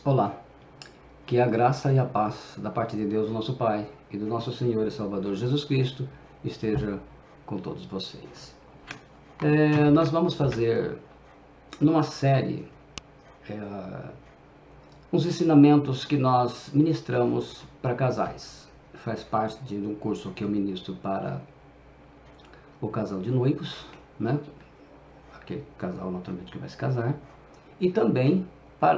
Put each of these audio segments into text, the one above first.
Olá, que a graça e a paz da parte de Deus, nosso Pai, e do nosso Senhor e Salvador Jesus Cristo esteja com todos vocês. Nós vamos fazer, numa série, uns ensinamentos que nós ministramos para casais. Faz parte de um curso que eu ministro para o casal de noivos, né? Aquele casal naturalmente que vai se casar, e também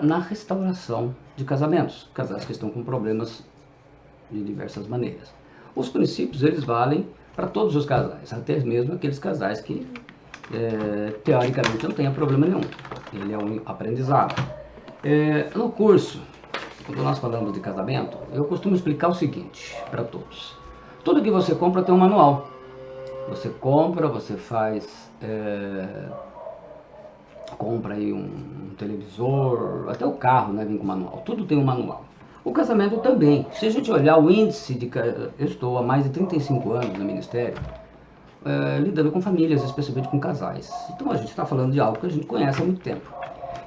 na restauração de casamentos, casais que estão com problemas de diversas maneiras. Os princípios, eles valem para todos os casais, até mesmo aqueles casais que teoricamente não tenham problema nenhum. Ele é um aprendizado. No curso, quando nós falamos de casamento, eu costumo explicar o seguinte para todos. Tudo que você compra tem um manual. Você compra, você faz... compra aí um televisor, até o carro, né, vem com manual, tudo tem um manual. O casamento também. Se a gente olhar o índice de... Eu estou há mais de 35 anos no ministério, lidando com famílias, especialmente com casais. Então a gente está falando de algo que a gente conhece há muito tempo.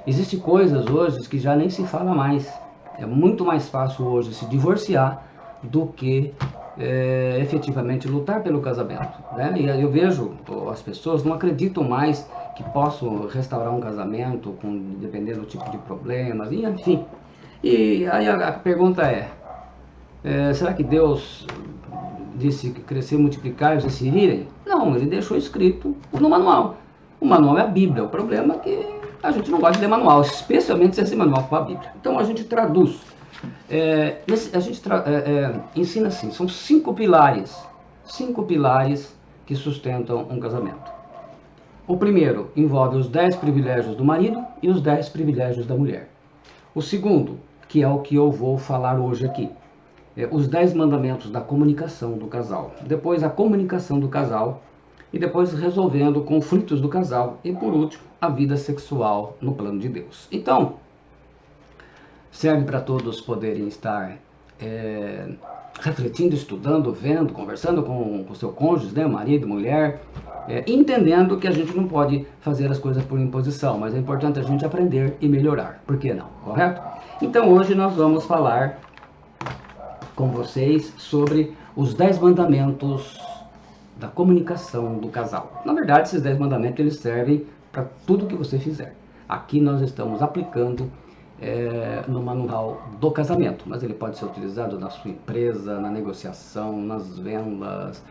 Existem coisas hoje que já nem se fala mais. É muito mais fácil hoje se divorciar do que efetivamente lutar pelo casamento, né? E eu vejo as pessoas não acreditam mais que possam restaurar um casamento, dependendo do tipo de problemas, e enfim. E aí a pergunta será que Deus disse que crescer, multiplicar e vocês se irem? Não, ele deixou escrito no manual. O manual é a Bíblia. O problema é que a gente não gosta de ler manual, especialmente se esse manual for a Bíblia. Então a gente traduz. A gente ensina assim, são 5 pilares que sustentam um casamento. O primeiro envolve os 10 privilégios do marido e os 10 privilégios da mulher. O segundo, que é o que eu vou falar hoje aqui, os 10 mandamentos da comunicação do casal. Depois a comunicação do casal e depois resolvendo conflitos do casal e por último a vida sexual no plano de Deus. Então, serve para todos poderem estar refletindo, estudando, vendo, conversando com o seu cônjuge, né, marido, mulher, entendendo que a gente não pode fazer as coisas por imposição, mas é importante a gente aprender e melhorar. Por que não? Correto? Então hoje nós vamos falar com vocês sobre os 10 mandamentos da comunicação do casal. Na verdade, esses 10 mandamentos eles servem para tudo que você fizer. Aqui nós estamos aplicando no manual do casamento, mas ele pode ser utilizado na sua empresa, na negociação, nas vendas,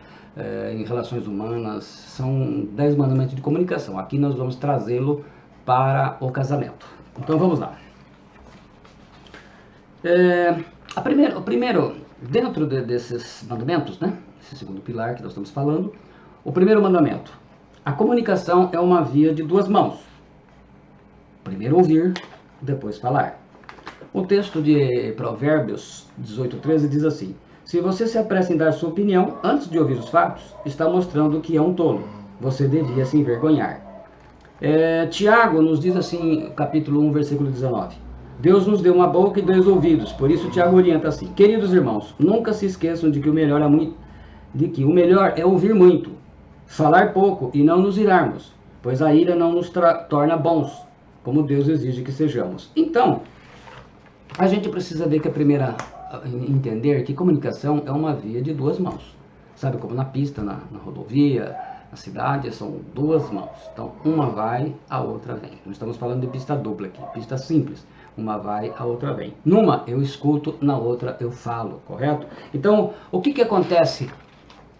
em relações humanas. São 10 mandamentos de comunicação. Aqui nós vamos trazê-lo para o casamento. Então vamos lá. O primeiro, dentro desses mandamentos, né, esse segundo pilar que nós estamos falando, o primeiro mandamento: a comunicação é uma via de duas mãos. Primeiro ouvir, depois falar. O texto de Provérbios 18:13 diz assim: se você se apressa em dar sua opinião antes de ouvir os fatos, está mostrando que é um tolo. Você devia se envergonhar. Tiago nos diz assim, capítulo 1, versículo 19: Deus nos deu uma boca e 2 ouvidos. Por isso Tiago orienta assim: queridos irmãos, nunca se esqueçam de que o melhor é ouvir muito, falar pouco e não nos irarmos, pois a ira não nos torna bons, como Deus exige que sejamos. Então, a gente precisa ver que entender que comunicação é uma via de duas mãos. Sabe como na pista, na rodovia, na cidade, são duas mãos. Então, uma vai, a outra vem. Nós estamos falando de pista dupla aqui, pista simples. Uma vai, a outra vem. Numa eu escuto, na outra eu falo, correto? Então, o que acontece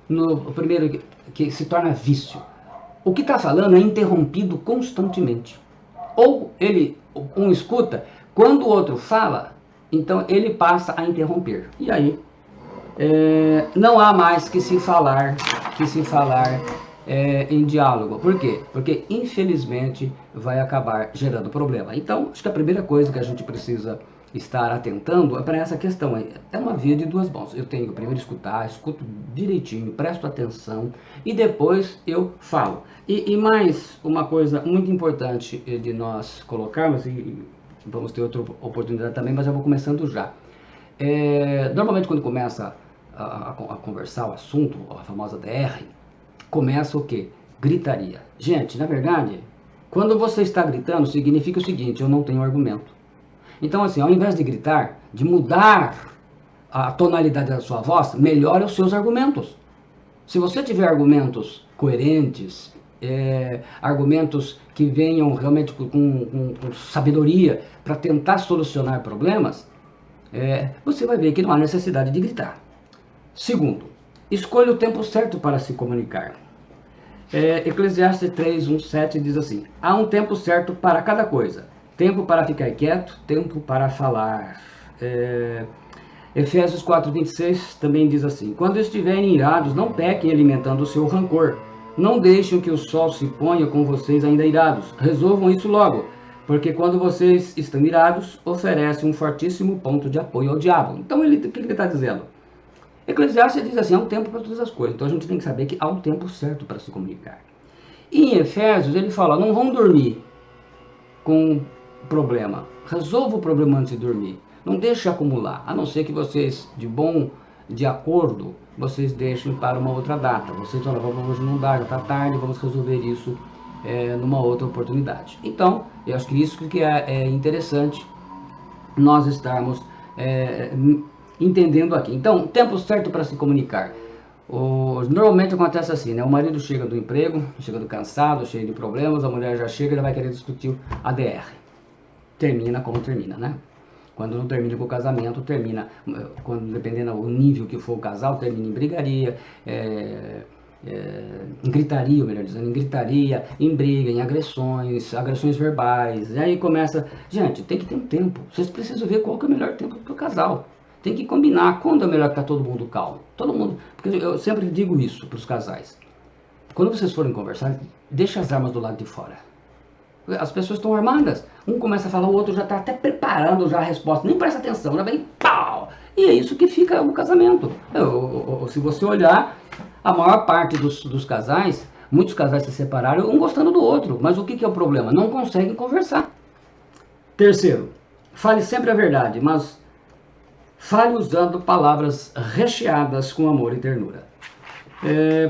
no primeiro que se torna vício? O que está falando é interrompido constantemente. Ou um escuta, quando o outro fala, então ele passa a interromper. E aí, não há mais que se falar em diálogo. Por quê? Porque infelizmente vai acabar gerando problema. Então, acho que a primeira coisa que a gente precisa estar atentando é para essa questão. É uma via de duas mãos. Eu tenho que primeiro escutar, escuto direitinho, presto atenção e depois eu falo. E mais uma coisa muito importante de nós colocarmos, e vamos ter outra oportunidade também, mas eu vou começando já. Normalmente quando começa a conversar o assunto, a famosa DR, começa o quê? Gritaria. Gente, na verdade, quando você está gritando, significa o seguinte: eu não tenho argumento. Então, assim, ao invés de gritar, de mudar a tonalidade da sua voz, melhore os seus argumentos. Se você tiver argumentos coerentes, argumentos que venham realmente com sabedoria para tentar solucionar problemas, você vai ver que não há necessidade de gritar. Segundo, escolha o tempo certo para se comunicar. Eclesiastes 3:1-7 diz assim: há um tempo certo para cada coisa, tempo para ficar quieto, tempo para falar. Efésios 4:26 também diz assim: quando estiverem irados, não pequem alimentando o seu rancor. Não deixem que o sol se ponha com vocês ainda irados. Resolvam isso logo, porque quando vocês estão irados, oferecem um fortíssimo ponto de apoio ao diabo. Então, o que ele está dizendo? Eclesiastes diz assim: há um tempo para todas as coisas. Então, a gente tem que saber que há um tempo certo para se comunicar. E em Efésios, ele fala: não vão dormir com problema. Resolva o problema antes de dormir. Não deixe acumular, a não ser que vocês, de acordo, vocês deixem para uma outra data. Vocês falam: hoje não dá, já está tarde, vamos resolver isso numa outra oportunidade. Então, eu acho que isso que é interessante nós estarmos entendendo aqui. Então, tempo certo para se comunicar. Normalmente acontece assim, né? O marido chega do emprego, chega do cansado, cheio de problemas, a mulher já chega e vai querer discutir a DR. Termina como termina, né? Quando não termina com o casamento, termina, dependendo do nível que for o casal, termina em brigaria, em gritaria, melhor dizendo, em gritaria, em briga, em agressões verbais. E aí começa, gente, tem que ter um tempo. Vocês precisam ver qual que é o melhor tempo para o casal. Tem que combinar quando é melhor que tá todo mundo calmo. Todo mundo, porque eu sempre digo isso para os casais. Quando vocês forem conversar, deixa as armas do lado de fora. As pessoas estão armadas. Um começa a falar, o outro já está até preparando já a resposta. Nem presta atenção, já vem pau! E é isso que fica o casamento. Se você olhar, a maior parte dos casais, muitos casais se separaram, um gostando do outro. Mas o que é o problema? Não conseguem conversar. Terceiro, fale sempre a verdade, mas fale usando palavras recheadas com amor e ternura.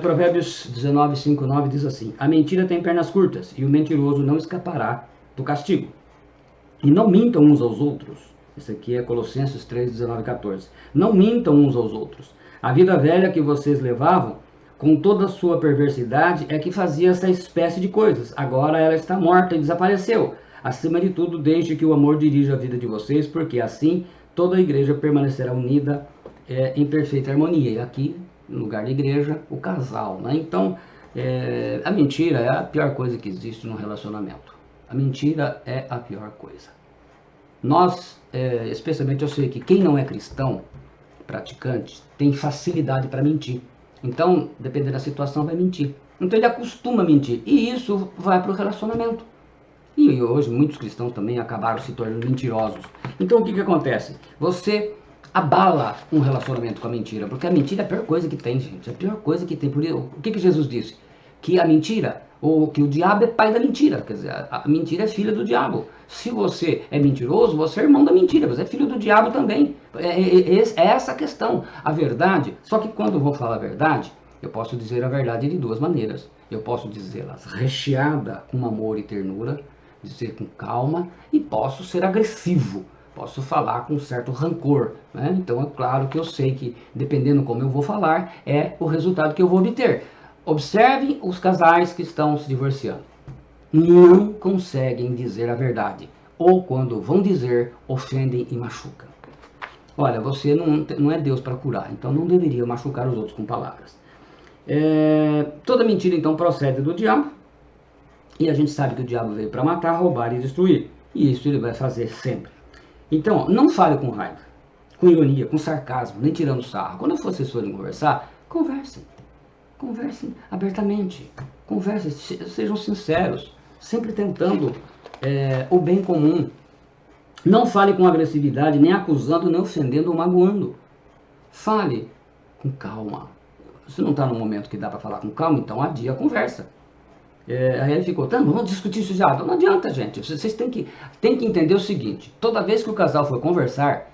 Provérbios 19:5-9 diz assim: a mentira tem pernas curtas e o mentiroso não escapará do castigo. E não mintam uns aos outros. Isso aqui é Colossenses 3:19-14. Não mintam uns aos outros. A vida velha que vocês levavam, com toda a sua perversidade, é que fazia essa espécie de coisas. Agora ela está morta e desapareceu. Acima de tudo, deixe que o amor dirija a vida de vocês, porque assim toda a igreja permanecerá unida em perfeita harmonia. E aqui, no lugar da igreja, o casal, né? Então, a mentira é a pior coisa que existe no relacionamento. A mentira é a pior coisa. Nós, especialmente eu sei que quem não é cristão, praticante, tem facilidade para mentir. Então, dependendo da situação, vai mentir. Então ele acostuma a mentir. E isso vai para o relacionamento. E hoje muitos cristãos também acabaram se tornando mentirosos. Então o que acontece? Você abala um relacionamento com a mentira, porque a mentira é a pior coisa que tem, gente. É a pior coisa que tem. Por isso, o que Jesus disse? Que a mentira, ou que o diabo é pai da mentira. Quer dizer, a mentira é filha do diabo. Se você é mentiroso, você é irmão da mentira, você é filho do diabo também. É essa a questão. A verdade, só que quando eu vou falar a verdade, eu posso dizer a verdade de duas maneiras. Eu posso dizê-las recheada com amor e ternura, dizer com calma, e posso ser agressivo. Posso falar com um certo rancor, né? Então é claro que eu sei que, dependendo como eu vou falar, é o resultado que eu vou obter. Observe os casais que estão se divorciando. Não conseguem dizer a verdade. Ou quando vão dizer, ofendem e machucam. Olha, você não é Deus para curar, então não deveria machucar os outros com palavras. Toda mentira então procede do diabo. E a gente sabe que o diabo veio para matar, roubar e destruir. E isso ele vai fazer sempre. Então, não fale com raiva, com ironia, com sarcasmo, nem tirando sarro. Quando vocês forem conversar, conversem. Conversem abertamente. Conversem, sejam sinceros. Sempre tentando o bem comum. Não fale com agressividade, nem acusando, nem ofendendo ou magoando. Fale com calma. Se não está no momento que dá para falar com calma, então adia a conversa. Aí ele ficou, vamos discutir isso já. Não adianta, gente. Vocês têm que entender o seguinte: toda vez que o casal for conversar,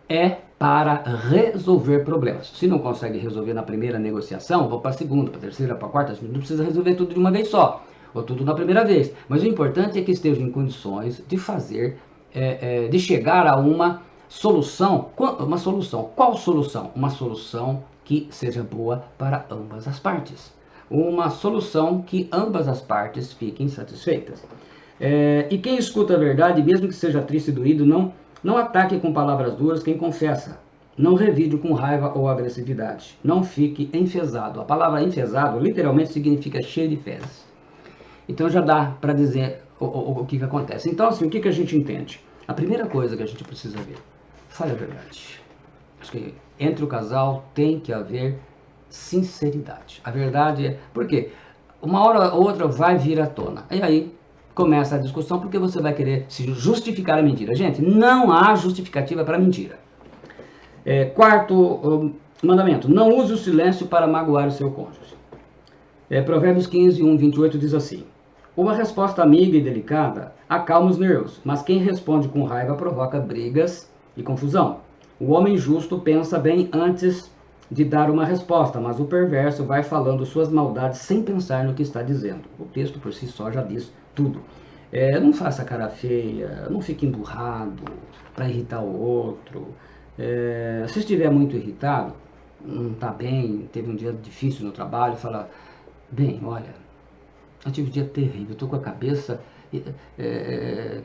é para resolver problemas. Se não consegue resolver na primeira negociação, vou para a segunda, para a terceira, para a quarta. Não precisa resolver tudo de uma vez só, ou tudo na primeira vez. Mas o importante é que esteja em condições de fazer de chegar a uma solução. Uma solução. Qual solução? Uma solução que seja boa para ambas as partes. Uma solução que ambas as partes fiquem satisfeitas. E quem escuta a verdade, mesmo que seja triste e doído, não ataque com palavras duras quem confessa. Não revide com raiva ou agressividade. Não fique enfesado. A palavra enfesado literalmente significa cheio de fezes. Então já dá para dizer o que acontece. Então, assim, o que a gente entende? A primeira coisa que a gente precisa ver, fale a verdade. Acho que entre o casal tem que haver sinceridade. A verdade é... Por quê? Uma hora ou outra vai vir à tona. E aí começa a discussão porque você vai querer se justificar a mentira. Gente, não há justificativa para mentira. Quarto mandamento, não use o silêncio para magoar o seu cônjuge. Provérbios 15, 1, 28 diz assim: uma resposta amiga e delicada acalma os nervos, mas quem responde com raiva provoca brigas e confusão. O homem justo pensa bem antes de dar uma resposta, mas o perverso vai falando suas maldades sem pensar no que está dizendo. O texto por si só já diz tudo. Não faça cara feia, não fique emburrado para irritar o outro. Se estiver muito irritado, não está bem, teve um dia difícil no trabalho, fala: bem, olha, eu tive um dia terrível, estou com a cabeça que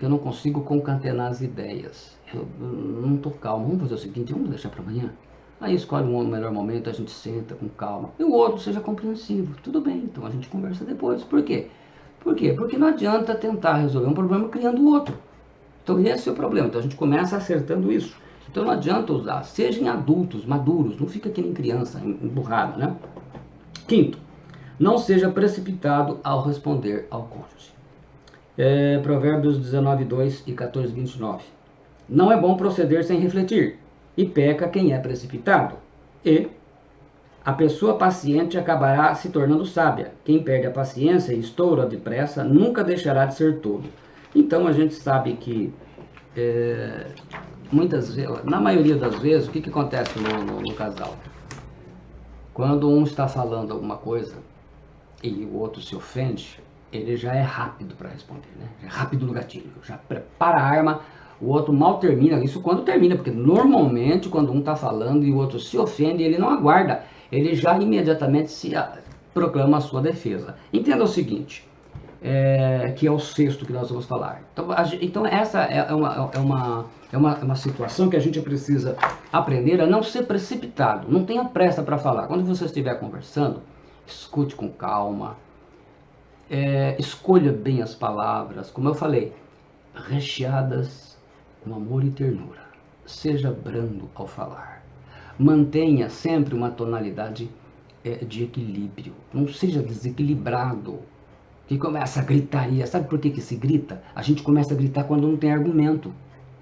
eu não consigo concatenar as ideias, eu não estou calmo, vamos fazer o seguinte, vamos deixar para amanhã? Aí escolhe um melhor momento, a gente senta com calma, e o outro seja compreensivo, tudo bem, então a gente conversa depois. Por quê? Porque não adianta tentar resolver um problema criando outro. Então esse é o problema, então a gente começa acertando isso. Então não adianta usar, sejam adultos, maduros, não fica que nem criança, emburrado, né? Quinto, não seja precipitado ao responder ao cônjuge. Provérbios 19, 2 e 14, 29. Não é bom proceder sem refletir, e peca quem é precipitado. E a pessoa paciente acabará se tornando sábia. Quem perde a paciência e estoura depressa nunca deixará de ser tolo. Então a gente sabe que muitas vezes, na maioria das vezes, o que acontece no casal? Quando um está falando alguma coisa e o outro se ofende, ele já é rápido para responder, né? É rápido no gatilho, já prepara a arma, o outro mal termina, isso quando termina, porque normalmente quando um está falando e o outro se ofende, ele não aguarda, ele já imediatamente proclama a sua defesa. Entenda o seguinte, que é o sexto que nós vamos falar. Então essa é uma situação que a gente precisa aprender a não ser precipitado, não tenha pressa para falar. Quando você estiver conversando, escute com calma, escolha bem as palavras, como eu falei, recheadas com amor e ternura. Seja brando ao falar. Mantenha sempre uma tonalidade de equilíbrio. Não seja desequilibrado. Que começa a gritaria. Sabe por que se grita? A gente começa a gritar quando não tem argumento.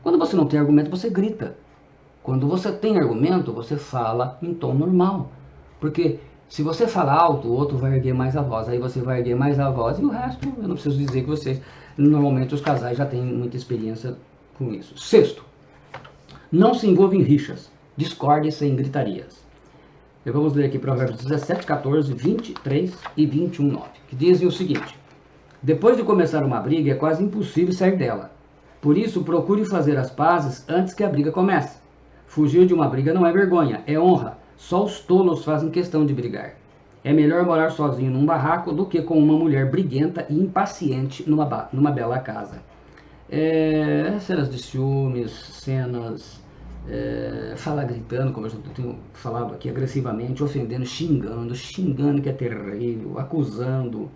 Quando você não tem argumento, você grita. Quando você tem argumento, você fala em tom normal. Porque se você fala alto, o outro vai erguer mais a voz. Aí você vai erguer mais a voz e o resto, eu não preciso dizer que vocês... Normalmente os casais já têm muita experiência com isso. Sexto, não se envolva em rixas. Discorde sem gritarias. Vamos ler aqui Provérbios 17, 14, 23 e 21, 9. Que dizem o seguinte: depois de começar uma briga, é quase impossível sair dela. Por isso, procure fazer as pazes antes que a briga comece. Fugir de uma briga não é vergonha, é honra. Só os tolos fazem questão de brigar. É melhor morar sozinho num barraco do que com uma mulher briguenta e impaciente numa bela casa. Cenas de ciúmes, cenas... falar gritando, como eu já tenho falado aqui, agressivamente, ofendendo, xingando que é terrível, acusando.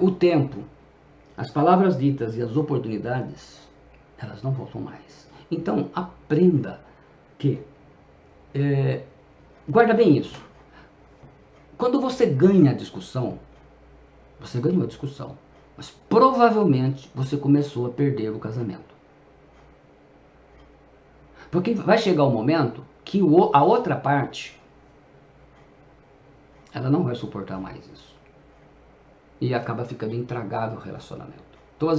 O tempo, as palavras ditas e as oportunidades, elas não voltam mais. Então aprenda que, guarda bem isso, quando você ganha a discussão, você ganhou a discussão, mas provavelmente você começou a perder o casamento. Porque vai chegar um momento que a outra parte, ela não vai suportar mais isso. E acaba ficando intragável o relacionamento. Então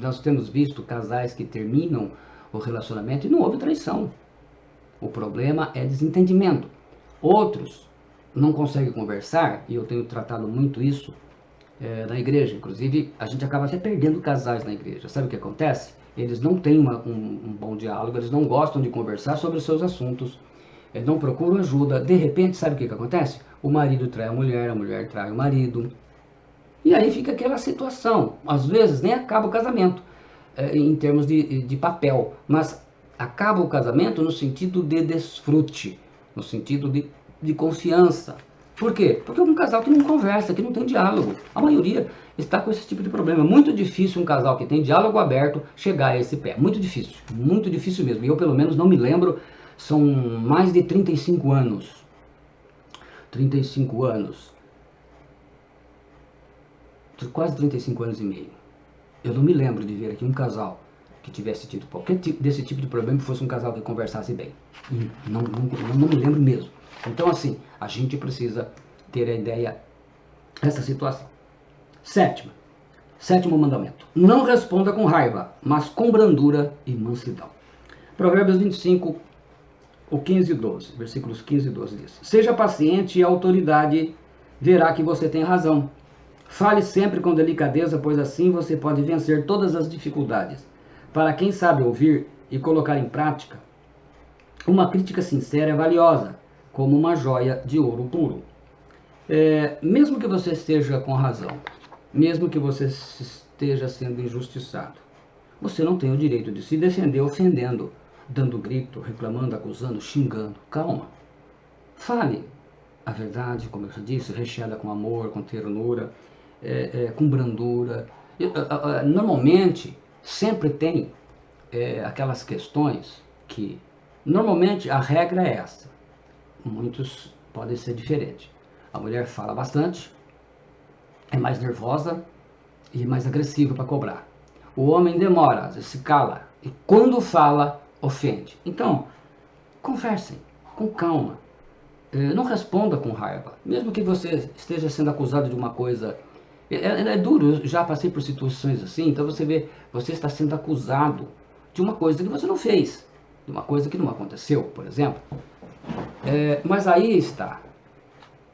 nós temos visto casais que terminam o relacionamento e não houve traição. O problema é desentendimento. Outros não conseguem conversar, e eu tenho tratado muito isso na igreja. Inclusive, a gente acaba até perdendo casais na igreja. Sabe o que acontece? eles não têm um bom diálogo, eles não gostam de conversar sobre os seus assuntos, eles não procuram ajuda. De repente, sabe o que acontece? O marido trai a mulher trai o marido. E aí fica aquela situação. Às vezes nem acaba o casamento, em termos de papel, mas acaba o casamento no sentido de desfrute, no sentido de confiança. Por quê? Porque é um casal que não conversa, que não tem diálogo. A maioria está com esse tipo de problema. É muito difícil um casal que tem diálogo aberto chegar a esse pé. Muito difícil mesmo. E eu, pelo menos, não me lembro, são mais de 35 anos. 35 anos. Quase 35 anos e meio. Eu não me lembro de ver aqui um casal que tivesse tido qualquer tipo desse tipo de problema e fosse um casal que conversasse bem. Não me lembro mesmo. Então, assim, a gente precisa ter a ideia dessa situação. Sétimo mandamento. Não responda com raiva, mas com brandura e mansidão. Provérbios 25, o 15 e 12, versículos 15 e 12 diz: Seja paciente e a autoridade verá que você tem razão. Fale sempre com delicadeza, pois assim você pode vencer todas as dificuldades. Para quem sabe ouvir e colocar em prática, uma crítica sincera é valiosa, como uma joia de ouro puro. Mesmo que você esteja com razão, mesmo que você esteja sendo injustiçado, você não tem o direito de se defender ofendendo, dando grito, reclamando, acusando, xingando. Calma. Fale a verdade, como eu já disse, recheada com amor, com ternura, com brandura. Normalmente, sempre tem aquelas questões que, normalmente, a regra é essa. Muitos podem ser diferentes. A mulher fala bastante, é mais nervosa e mais agressiva para cobrar. O homem demora, às vezes se cala, e quando fala, ofende. Então, conversem com calma. Não responda com raiva. Mesmo que você esteja sendo acusado de uma coisa... É duro, eu já passei por situações assim, então você vê, você está sendo acusado de uma coisa que você não fez, de uma coisa que não aconteceu, por exemplo. Mas aí está.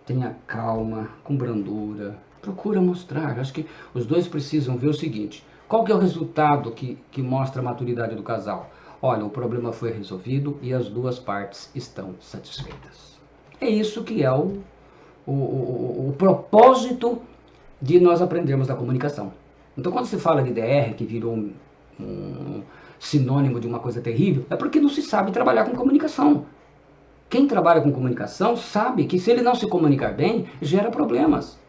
Tenha calma, com brandura, procura mostrar. Acho que os dois precisam ver o seguinte: qual que é o resultado que mostra a maturidade do casal? Olha, o problema foi resolvido e as duas partes estão satisfeitas. É isso que é o propósito de nós aprendermos da comunicação. Então, quando se fala de DR, que virou um sinônimo de uma coisa terrível, é porque não se sabe trabalhar com comunicação. Quem trabalha com comunicação sabe que se ele não se comunicar bem, gera problemas.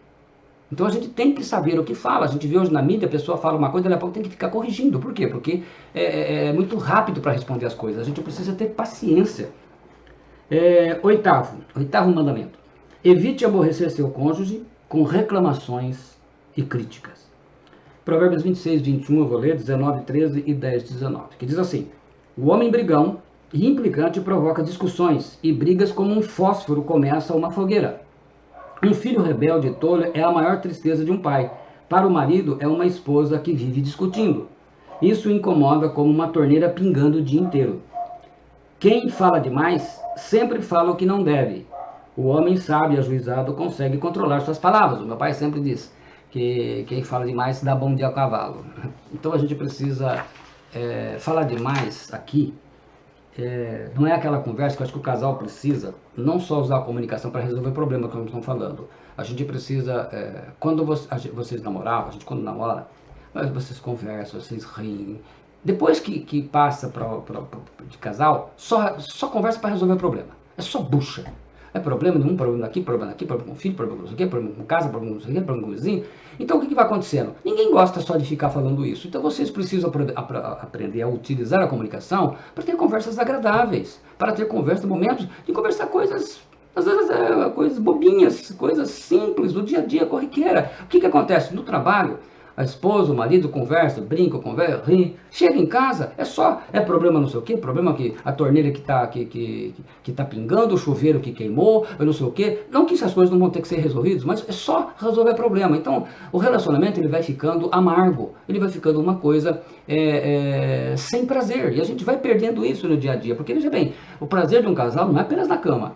Então a gente tem que saber o que fala. A gente vê hoje na mídia, a pessoa fala uma coisa, daqui a pouco tem que ficar corrigindo. Por quê? Porque é muito rápido para responder as coisas. A gente precisa ter paciência. Oitavo mandamento. Evite aborrecer seu cônjuge com reclamações e críticas. Provérbios 26, 21, eu vou ler, 19, 13 e 10, 19, que diz assim: O homem brigão e implicante provoca discussões, e brigas como um fósforo começa uma fogueira. Um filho rebelde e tolo é a maior tristeza de um pai. Para o marido é uma esposa que vive discutindo. Isso incomoda como uma torneira pingando o dia inteiro. Quem fala demais sempre fala o que não deve. O homem sábio e ajuizado consegue controlar suas palavras. O meu pai sempre diz que quem fala demais dá bom dia ao cavalo. Então a gente precisa falar demais aqui. Não é aquela conversa que eu acho que o casal precisa não só usar a comunicação para resolver o problema que nós estamos falando. A gente precisa, quando vocês namoravam, a gente quando namora, vocês conversam, vocês riem. Depois que passa de casal, só conversa para resolver o problema. É só bucha. É problema de um, problema daqui, problema com o filho, problema com o quê, problema com casa, problema com o quê, problema com o vizinho. Então o que vai acontecendo? Ninguém gosta só de ficar falando isso. Então vocês precisam aprender a utilizar a comunicação para ter conversas agradáveis, para ter momentos de conversar coisas, às vezes coisas bobinhas, coisas simples do dia a dia, corriqueira. O que acontece? No trabalho, a esposa, o marido conversa, brinca, ri, chega em casa, é problema não sei o que, problema que a torneira que tá pingando, o chuveiro que queimou, eu não sei o que. Não que essas coisas não vão ter que ser resolvidas, mas é só resolver problema. Então, o relacionamento ele vai ficando amargo, ele vai ficando uma coisa sem prazer, e a gente vai perdendo isso no dia a dia, porque veja bem, o prazer de um casal não é apenas na cama.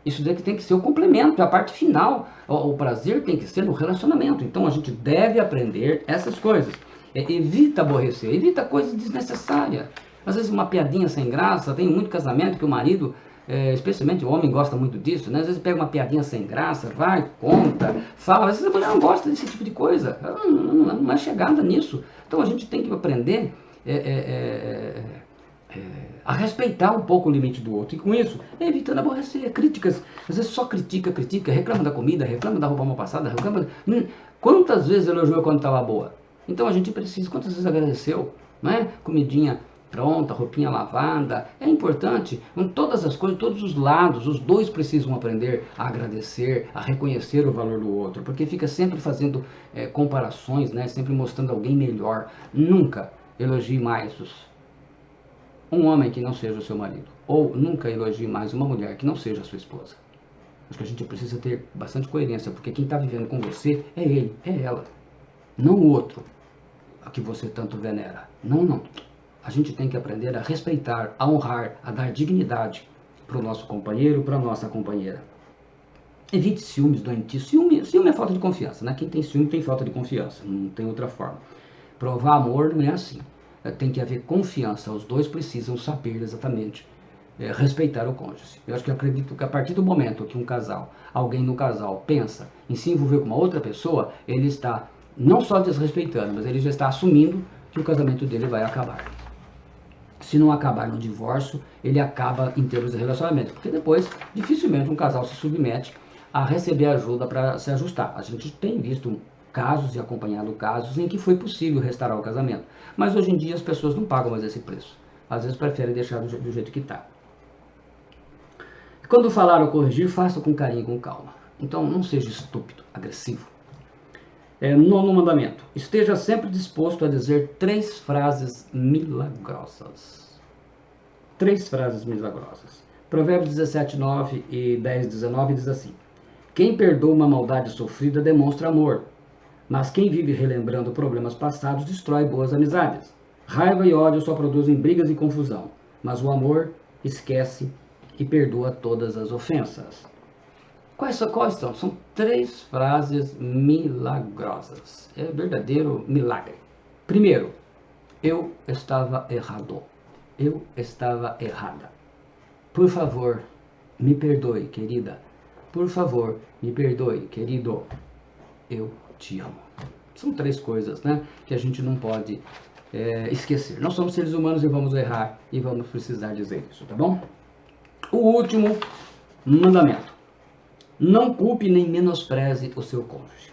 Isso daqui tem que ser o complemento, a parte final. O prazer tem que ser no relacionamento. Então a gente deve aprender essas coisas. evita aborrecer, evita coisa desnecessária. Às vezes uma piadinha sem graça, tem muito casamento que o marido, especialmente o homem, gosta muito disso, né? Às vezes pega uma piadinha sem graça, vai, conta, fala, às vezes a mulher não gosta desse tipo de coisa, ela não é chegada nisso. Então a gente tem que aprender a respeitar um pouco o limite do outro, e com isso, evitando aborrecer, críticas, às vezes só critica, reclama da comida, reclama da roupa mal passada, reclama... Quantas vezes elogiou quando estava boa? Então a gente precisa, quantas vezes agradeceu, não é? Comidinha pronta, roupinha lavada, é importante, em todas as coisas, todos os lados, os dois precisam aprender a agradecer, a reconhecer o valor do outro, porque fica sempre fazendo comparações, né? Sempre mostrando alguém melhor. Nunca elogie mais um homem que não seja o seu marido, ou nunca elogie mais uma mulher que não seja a sua esposa. Acho que a gente precisa ter bastante coerência, porque quem está vivendo com você é ele, é ela, não o outro, a que você tanto venera. Não. A gente tem que aprender a respeitar, a honrar, a dar dignidade para o nosso companheiro, para a nossa companheira. Evite ciúmes doentios. Ciúme é falta de confiança, né? Quem tem ciúme tem falta de confiança, não tem outra forma. Provar amor não é assim. Tem que haver confiança, os dois precisam saber exatamente respeitar o cônjuge. Eu acho que acredito que a partir do momento que alguém no casal pensa em se envolver com uma outra pessoa, ele está não só desrespeitando, mas ele já está assumindo que o casamento dele vai acabar. Se não acabar no divórcio, ele acaba em termos de relacionamento, porque depois dificilmente um casal se submete a receber ajuda para se ajustar. A gente tem visto casos e acompanhado casos em que foi possível restaurar o casamento, mas hoje em dia as pessoas não pagam mais esse preço. Às vezes preferem deixar do jeito que está. Quando falar ou corrigir, faça com carinho e com calma. Então não seja estúpido, agressivo. Nono mandamento. Esteja sempre disposto a dizer 3 frases milagrosas. 3 frases milagrosas. Provérbios 17, 9 e 10, 19 diz assim: quem perdoa uma maldade sofrida demonstra amor, mas quem vive relembrando problemas passados destrói boas amizades. Raiva e ódio só produzem brigas e confusão, mas o amor esquece e perdoa todas as ofensas. Quais são? São 3 frases milagrosas. É verdadeiro milagre. Primeiro, eu estava errado. Eu estava errada. Por favor, me perdoe, querida. Por favor, me perdoe, querido. Eu te amo. São 3 coisas, né, que a gente não pode esquecer. Nós somos seres humanos e vamos errar e vamos precisar dizer isso, tá bom? O último mandamento: não culpe nem menospreze o seu cônjuge.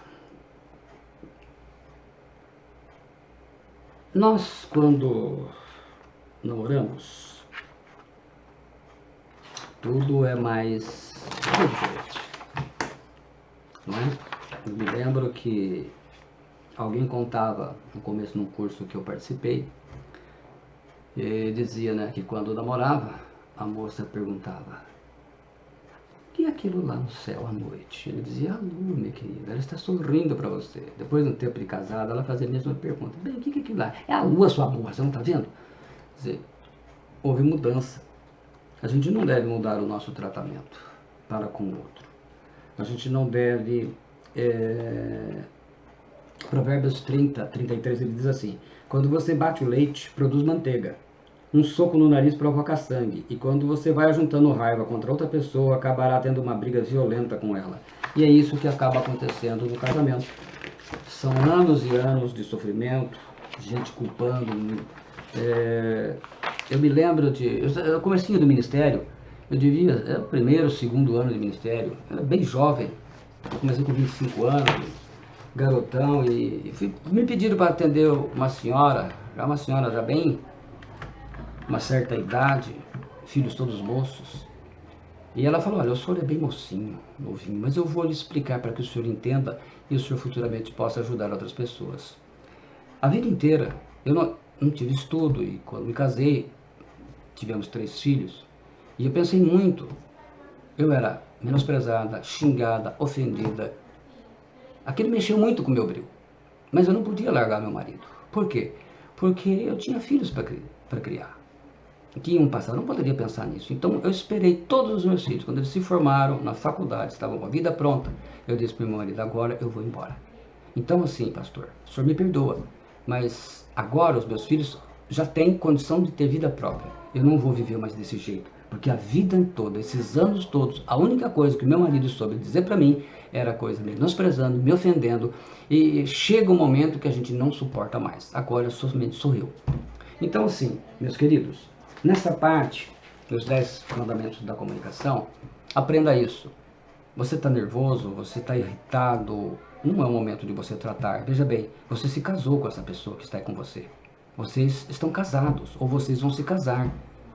Nós, quando namoramos, tudo é mais diferente, não é? Eu me lembro que alguém contava no começo num curso que eu participei, e dizia, né, que quando namorava, a moça perguntava: o que é aquilo lá no céu à noite? Ele dizia: a lua, minha querida, ela está sorrindo para você. Depois de um tempo de casada, ela fazia a mesma pergunta: bem, o que é aquilo lá? É a lua, sua burra, você não está vendo? Quer dizer, houve mudança. A gente não deve mudar o nosso tratamento para com o outro. A gente não deve... Provérbios 30, 33, ele diz assim: quando você bate o leite, produz manteiga. Um soco no nariz provoca sangue, e quando você vai juntando raiva contra outra pessoa, acabará tendo uma briga violenta com ela. E é isso que acaba acontecendo no casamento. São anos e anos de sofrimento, gente culpando. Eu me lembro no comecinho do ministério, era o primeiro, segundo ano de ministério, eu era bem jovem, eu comecei com 25 anos, garotão, e me pediram para atender uma senhora já bem, uma certa idade, filhos todos moços, e ela falou: olha, o senhor é bem mocinho, novinho, mas eu vou lhe explicar para que o senhor entenda e o senhor futuramente possa ajudar outras pessoas. A vida inteira eu não tive estudo, e quando me casei, tivemos 3 filhos, e eu pensei muito, eu era menosprezada, xingada, ofendida. Aquilo mexeu muito com o meu brilho, mas eu não podia largar meu marido. Por quê? Porque eu tinha filhos para criar, que iam passar, eu não poderia pensar nisso. Então eu esperei todos os meus filhos, quando eles se formaram na faculdade, estavam com a vida pronta, eu disse para o meu marido: agora eu vou embora. Então assim, pastor, o senhor me perdoa, mas agora os meus filhos já têm condição de ter vida própria. Eu não vou viver mais desse jeito, porque a vida toda, esses anos todos, a única coisa que meu marido soube dizer para mim era coisa me menosprezando, me ofendendo, e chega um momento que a gente não suporta mais. Agora somente sou eu. Então, assim, meus queridos, nessa parte dos 10 mandamentos da comunicação, aprenda isso. Você está nervoso, você está irritado, não é o momento de você tratar. Veja bem, você se casou com essa pessoa que está aí com você. Vocês estão casados, ou vocês vão se casar.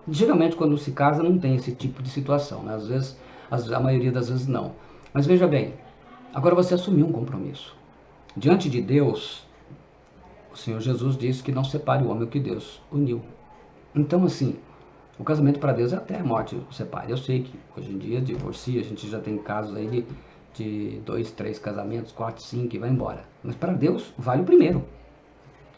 Geralmente, quando se casa, não tem esse tipo de situação, né? Às vezes, a maioria das vezes não. Mas veja bem, agora você assumiu um compromisso. Diante de Deus, o Senhor Jesus disse que não separe o homem o que Deus uniu. Então, assim, o casamento para Deus é até a morte separe. Eu sei que hoje em dia divorcia, a gente já tem casos aí de 2, 3 casamentos, 4, 5 e vai embora. Mas para Deus vale o primeiro.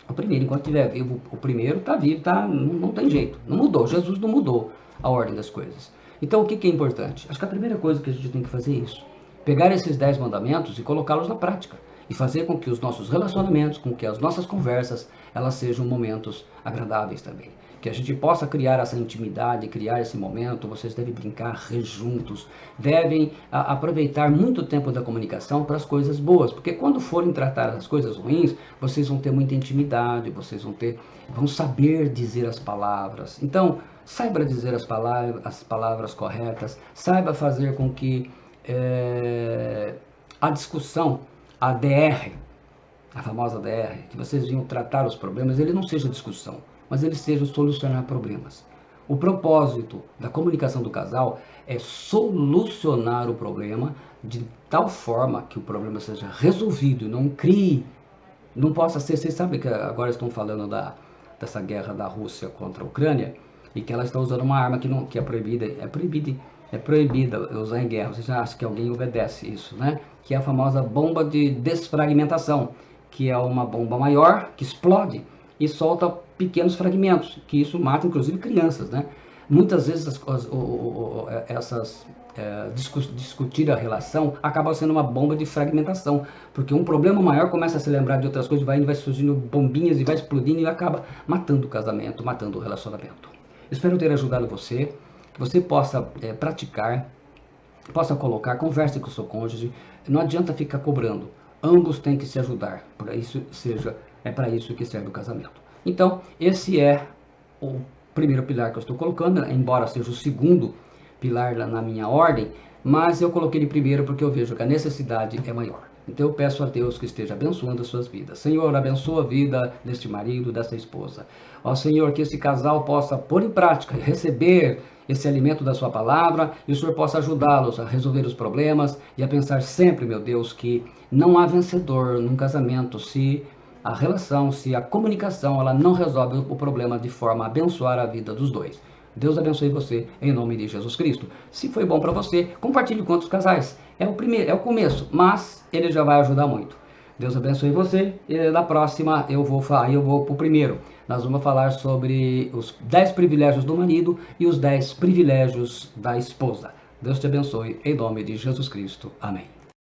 O primeiro, enquanto estiver vivo, o primeiro está vivo, não tem jeito. Não mudou, Jesus não mudou a ordem das coisas. Então o que é importante? Acho que a primeira coisa que a gente tem que fazer é isso. Pegar esses 10 mandamentos e colocá-los na prática. E fazer com que os nossos relacionamentos, com que as nossas conversas, elas sejam momentos agradáveis também. Que a gente possa criar essa intimidade, criar esse momento. Vocês devem brincar, rir juntos, devem aproveitar muito tempo da comunicação para as coisas boas, porque quando forem tratar as coisas ruins, vocês vão ter muita intimidade, vocês vão saber dizer as palavras. Então, saiba dizer as palavras corretas, saiba fazer com que a discussão, a DR, a famosa DR, que vocês venham tratar os problemas, ele não seja discussão, mas ele seja solucionar problemas. O propósito da comunicação do casal é solucionar o problema de tal forma que o problema seja resolvido, não possa ser. Vocês sabem que agora estão falando dessa guerra da Rússia contra a Ucrânia e que ela está usando uma arma que é proibida usar em guerra. Você já acha que alguém obedece isso, né? Que é a famosa bomba de desfragmentação, que é uma bomba maior que explode e solta pequenos fragmentos, que isso mata inclusive crianças, né? Muitas vezes discutir a relação acaba sendo uma bomba de fragmentação, porque um problema maior começa a se lembrar de outras coisas, vai surgindo bombinhas e vai explodindo e acaba matando o casamento, matando o relacionamento. Espero ter ajudado você, que você possa praticar, possa colocar, converse com o seu cônjuge, não adianta ficar cobrando, ambos têm que se ajudar, é para isso que serve o casamento. Então, esse é o primeiro pilar que eu estou colocando, embora seja o segundo pilar na minha ordem, mas eu coloquei ele primeiro porque eu vejo que a necessidade é maior. Então eu peço a Deus que esteja abençoando as suas vidas. Senhor, abençoa a vida deste marido, dessa esposa. Ó Senhor, que esse casal possa pôr em prática e receber esse alimento da sua palavra, e o Senhor possa ajudá-los a resolver os problemas e a pensar sempre, meu Deus, que não há vencedor num casamento se a relação, se a comunicação, ela não resolve o problema de forma a abençoar a vida dos dois. Deus abençoe você, em nome de Jesus Cristo. Se foi bom para você, compartilhe com outros casais. É o começo, mas ele já vai ajudar muito. Deus abençoe você, e na próxima eu vou para o primeiro. Nós vamos falar sobre os 10 privilégios do marido e os 10 privilégios da esposa. Deus te abençoe, em nome de Jesus Cristo. Amém.